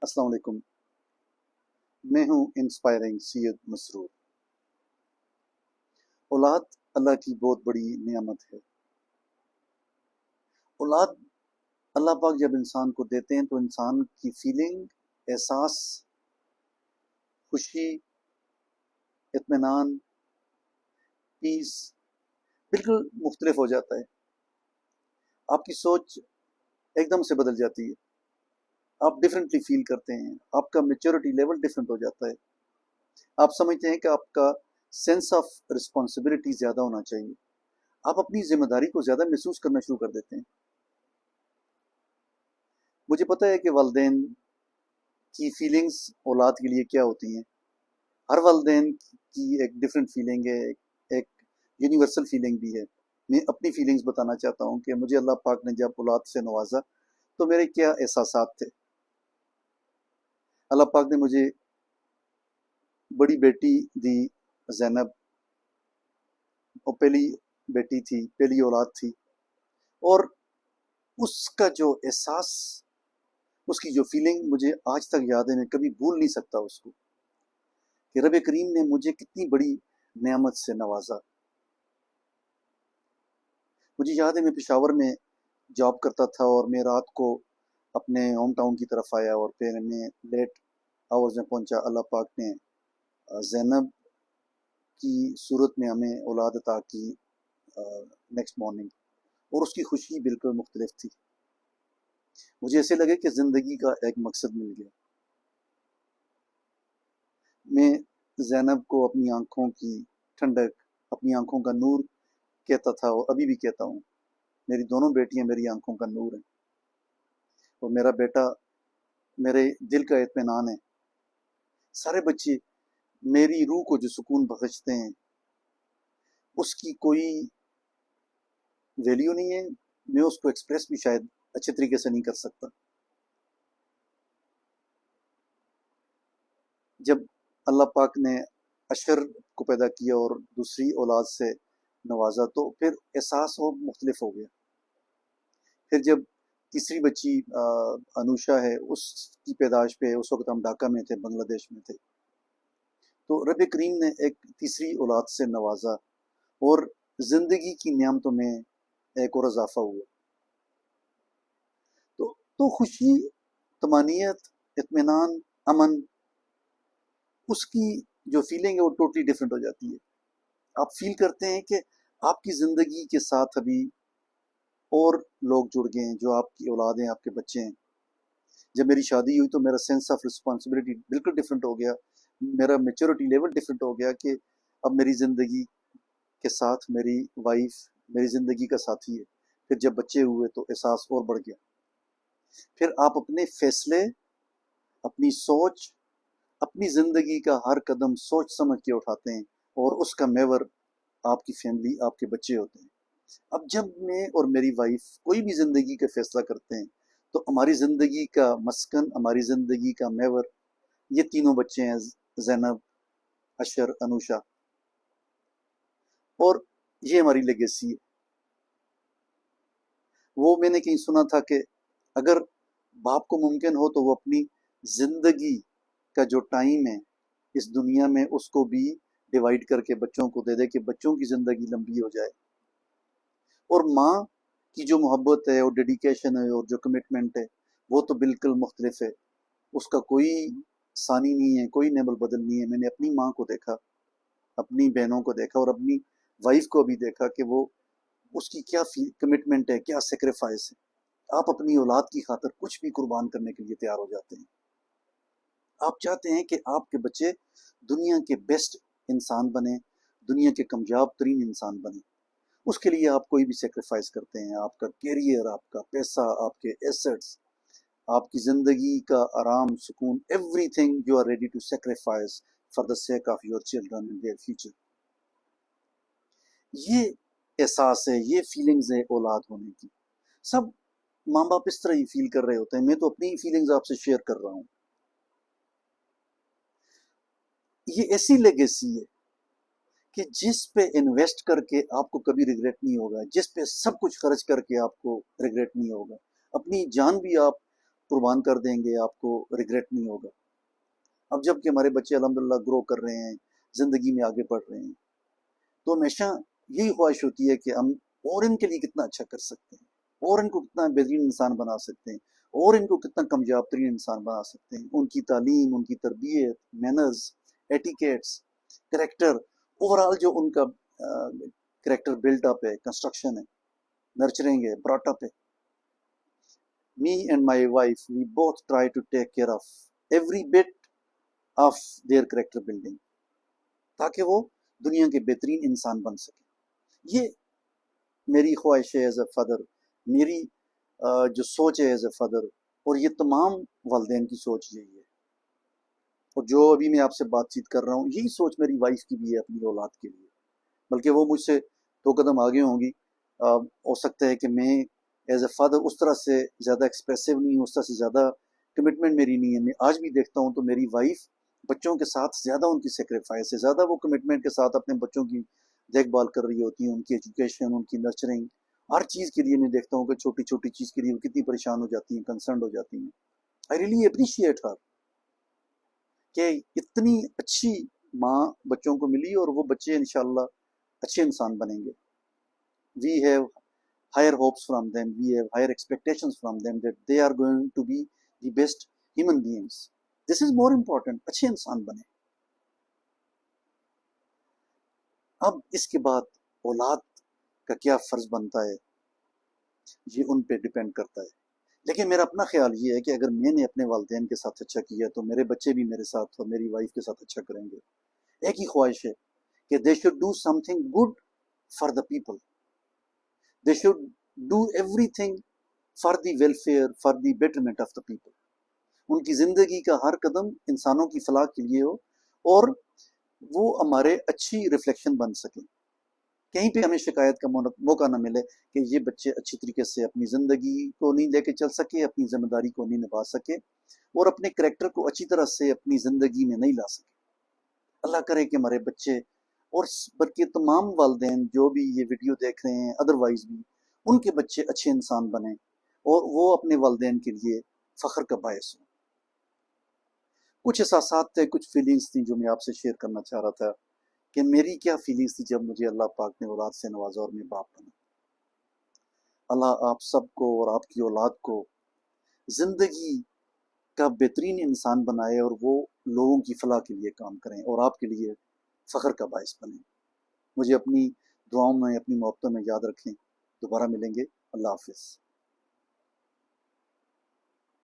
अस्सलाम वालेकुम। मैं हूँ इंस्पायरिंग सैयद मसरूर। औलाद अल्लाह की बहुत बड़ी नियामत है। औलाद अल्लाह पाक जब इंसान को देते हैं तो इंसान की फीलिंग, एहसास, खुशी, इत्मीनान, पीस बिल्कुल मुख्तलिफ हो जाता है। आपकी सोच एकदम से बदल जाती है। आप डिफरेंटली फील करते हैं। आपका मेच्योरिटी लेवल डिफरेंट हो जाता है। आप समझते हैं कि आपका सेंस ऑफ रिस्पॉन्सिबिलिटी ज़्यादा होना चाहिए। आप अपनी जिम्मेदारी को ज़्यादा महसूस करना शुरू कर देते हैं। मुझे पता है कि वालिदैन की फीलिंग्स औलाद के लिए क्या होती हैं। हर वालिदैन की एक डिफरेंट फीलिंग है, एक यूनिवर्सल फीलिंग भी है। मैं अपनी फीलिंग्स बताना चाहता हूँ कि मुझे अल्लाह पाक ने जब औलाद से नवाजा तो मेरे क्या एहसासात थे। अल्लाह पाक ने मुझे बड़ी बेटी दी, ज़ैनब। वो पहली बेटी थी, पहली औलाद थी। और उसका जो एहसास, उसकी जो फीलिंग मुझे आज तक याद है। मैं कभी भूल नहीं सकता उसको, कि रब करीम ने मुझे कितनी बड़ी नेमत से नवाजा। मुझे याद है मैं पेशावर में जॉब करता था और मैं रात को अपने होम टाउन की तरफ आया और फिर मैं लेट आवर्स में पहुंचा। अल्लाह पाक ने ज़ैनब की सूरत में हमें औलाद अता की नेक्स्ट मॉर्निंग, और उसकी खुशी बिल्कुल मुख्तलिफ थी। मुझे ऐसे लगे कि ज़िंदगी का एक मकसद मिल गया। मैं ज़ैनब को अपनी आंखों की ठंडक, अपनी आंखों का नूर कहता था और अभी भी कहता हूँ। मेरी दोनों बेटियां मेरी आंखों का नूर हैं, और मेरा बेटा मेरे दिल का इत्मीनान है। सारे बच्चे मेरी रूह को जो सुकून बख्शते हैं, उसकी कोई वैल्यू नहीं है। मैं उसको एक्सप्रेस भी शायद अच्छे तरीके से नहीं कर सकता। जब अल्लाह पाक ने अशर को पैदा किया और दूसरी औलाद से नवाजा तो फिर एहसास और मुख्तलिफ हो गया। फिर जब तीसरी बच्ची अनुषा है, उसकी पैदाश पे उस वक्त हम ढाका में थे, बांग्लादेश में थे। तो रब करीम ने एक तीसरी औलाद से नवाजा और ज़िंदगी की नियामतों में एक और इजाफा हुआ। तो खुशी, तमानियत, इत्मीनान, अमन, उसकी जो फीलिंग है वो टोटली डिफरेंट हो जाती है। आप फील करते हैं कि आपकी ज़िंदगी के साथ अभी और लोग जुड़ गए हैं जो आपकी औलाद हैं, आपके बच्चे हैं। जब मेरी शादी हुई तो मेरा सेंस ऑफ रिस्पॉन्सिबिलिटी बिल्कुल डिफरेंट हो गया। मेरा मेच्योरिटी लेवल डिफरेंट हो गया कि अब मेरी ज़िंदगी के साथ मेरी वाइफ मेरी ज़िंदगी का साथी है। फिर जब बच्चे हुए तो एहसास और बढ़ गया। फिर आप अपने फैसले, अपनी सोच, अपनी ज़िंदगी का हर कदम सोच समझ के उठाते हैं, और उसका मेवर आपकी फैमिली, आपके बच्चे होते हैं। अब जब मैं और मेरी वाइफ कोई भी ज़िंदगी का फैसला करते हैं तो हमारी ज़िंदगी का मस्कन, हमारी ज़िंदगी का मेवर ये तीनों बच्चे हैं, ज़ैनब, अशर, अनुषा। और ये हमारी लेगेसी है। वो मैंने कहीं सुना था कि अगर बाप को मुमकिन हो तो वो अपनी ज़िंदगी का जो टाइम है इस दुनिया में उसको भी डिवाइड करके बच्चों को दे दे कि बच्चों की ज़िंदगी लंबी हो जाए। और माँ की जो मोहब्बत है और डेडिकेशन है और जो कमिटमेंट है वो तो बिल्कुल मुख्तलिफ है। उसका कोई सानी नहीं है, कोई नेबल बदल नहीं है। मैंने अपनी माँ को देखा, अपनी बहनों को देखा और अपनी वाइफ को भी देखा कि वो उसकी क्या कमिटमेंट है, क्या सेक्रीफाइस है। आप अपनी औलाद की खातिर कुछ भी कुर्बान करने के लिए तैयार हो जाते हैं। आप चाहते हैं कि आपके बच्चे दुनिया के बेस्ट इंसान बने, दुनिया के कामयाब तरीन इंसान बने। उसके लिए आप कोई भी सेक्रीफाइस करते हैं। आपका कैरियर, आपका पैसा, आपके एसेट्स, आपकी ज़िंदगी का आराम, सुकून, everything you are ready to sacrifice for the sake of your children in their future. ये एहसास है, ये फीलिंग्स है औलाद होने की। सब माँ बाप इस तरह ही फील कर रहे होते हैं। मैं तो अपनी फीलिंग्स आपसे शेयर कर रहा हूँ। ये ऐसी लेगेसी है कि जिस पे इन्वेस्ट करके आपको कभी रिग्रेट नहीं होगा, जिस पे सब कुछ खर्च करके आपको रिग्रेट नहीं होगा। अपनी जान भी आप قربان کر دیں گے آپ کو ریگریٹ نہیں ہوگا. اب جب کہ ہمارے بچے الحمدللہ گرو کر رہے ہیں، زندگی میں آگے بڑھ رہے ہیں، تو ہمیشہ یہی خواہش ہوتی ہے کہ ہم اور ان کے لیے کتنا اچھا کر سکتے ہیں، اور ان کو کتنا بہترین انسان بنا سکتے ہیں، اور ان کو کتنا کامیاب ترین انسان بنا سکتے ہیں. ان کی تعلیم، ان کی تربیت، مینرز، ایٹیکیٹس، کریکٹر، اوورال جو ان کا کریکٹر بلڈ اپ ہے، کنسٹرکشن ہے، نرچرنگ ہے، براٹ اپ ہے. Me and my wife, we both try to take care of every bit of their character building تاکہ وہ دنیا کے بہترین انسان بن سکے. یہ میری خواہش ہے ایز اے فادر، میری جو سوچ ہے ایز اے فادر، اور یہ تمام والدین کی سوچ یہی ہے. اور جو ابھی میں آپ سے بات چیت کر رہا ہوں، یہی سوچ میری وائف کی بھی ہے اپنی اولاد کے لیے، بلکہ وہ مجھ سے 2 قدم آگے ہوں گی. ہو سکتا ہے کہ میں ایز اے فادر اس طرح سے زیادہ ایکسپریسو نہیں ہوں، اس طرح سے زیادہ کمٹمنٹ میری نہیں ہے. میں آج بھی دیکھتا ہوں تو میری وائف بچوں کے ساتھ زیادہ ان کی سیکریفائس ہے، زیادہ وہ کمٹمنٹ کے ساتھ اپنے بچوں کی دیکھ بھال کر رہی ہوتی ہیں، ان کی ایجوکیشن، ان کی نرچرنگ، ہر چیز کے لیے. میں دیکھتا ہوں کہ چھوٹی چھوٹی چیز کے لیے وہ کتنی پریشان ہو جاتی ہیں، کنسرنڈ ہو جاتی ہیں. آئی ریئلی اپریشیٹ ہر کہ اتنی اچھی ماں بچوں کو ملی، اور وہ بچے انشاءاللہ اچھے انسان بنیں گے. We have higher hopes from them, we have higher expectations from them that they are going to be the best human beings. This is more important. اچھے انسان بنے. اب اس کے بعد اولاد کا کیا فرض بنتا ہے یہ ان پہ ڈیپینڈ کرتا ہے. لیکن میرا اپنا خیال یہ ہے کہ اگر میں نے اپنے والدین کے ساتھ اچھا کیا تو میرے بچے بھی میرے ساتھ اور میری وائف کے ساتھ اچھا کریں گے. ایک ہی خواہش ہے کہ they should do something good for the people. They should do everything for the welfare, for the betterment of the people. ان کی زندگی کا ہر قدم انسانوں کی فلاح کے لیے ہو، اور وہ ہمارے اچھی ریفلیکشن بن سکیں. کہیں پہ ہمیں شکایت کا موقع نہ ملے کہ یہ بچے اچھی طریقے سے اپنی زندگی کو نہیں لے کے چل سکے، اپنی ذمہ داری کو نہیں نبھا سکے، اور اپنے کریکٹر کو اچھی طرح سے اپنی زندگی میں نہیں لا سکے. اللہ کرے کہ ہمارے بچے، اور بلکہ تمام والدین جو بھی یہ ویڈیو دیکھ رہے ہیں، ادروائز بھی ان کے بچے اچھے انسان بنیں اور وہ اپنے والدین کے لیے فخر کا باعث ہوں. کچھ احساسات تھے، کچھ فیلنگز تھیں جو میں آپ سے شیئر کرنا چاہ رہا تھا کہ میری کیا فیلنگز تھی جب مجھے اللہ پاک نے اولاد سے نوازا اور میں باپ بنا. اللہ آپ سب کو اور آپ کی اولاد کو زندگی کا بہترین انسان بنائے، اور وہ لوگوں کی فلاح کے لیے کام کریں اور آپ کے لیے فخر کا باعث بنیں. مجھے اپنی دعاؤں میں، اپنی محبتوں میں یاد رکھیں. دوبارہ ملیں گے. اللہ حافظ.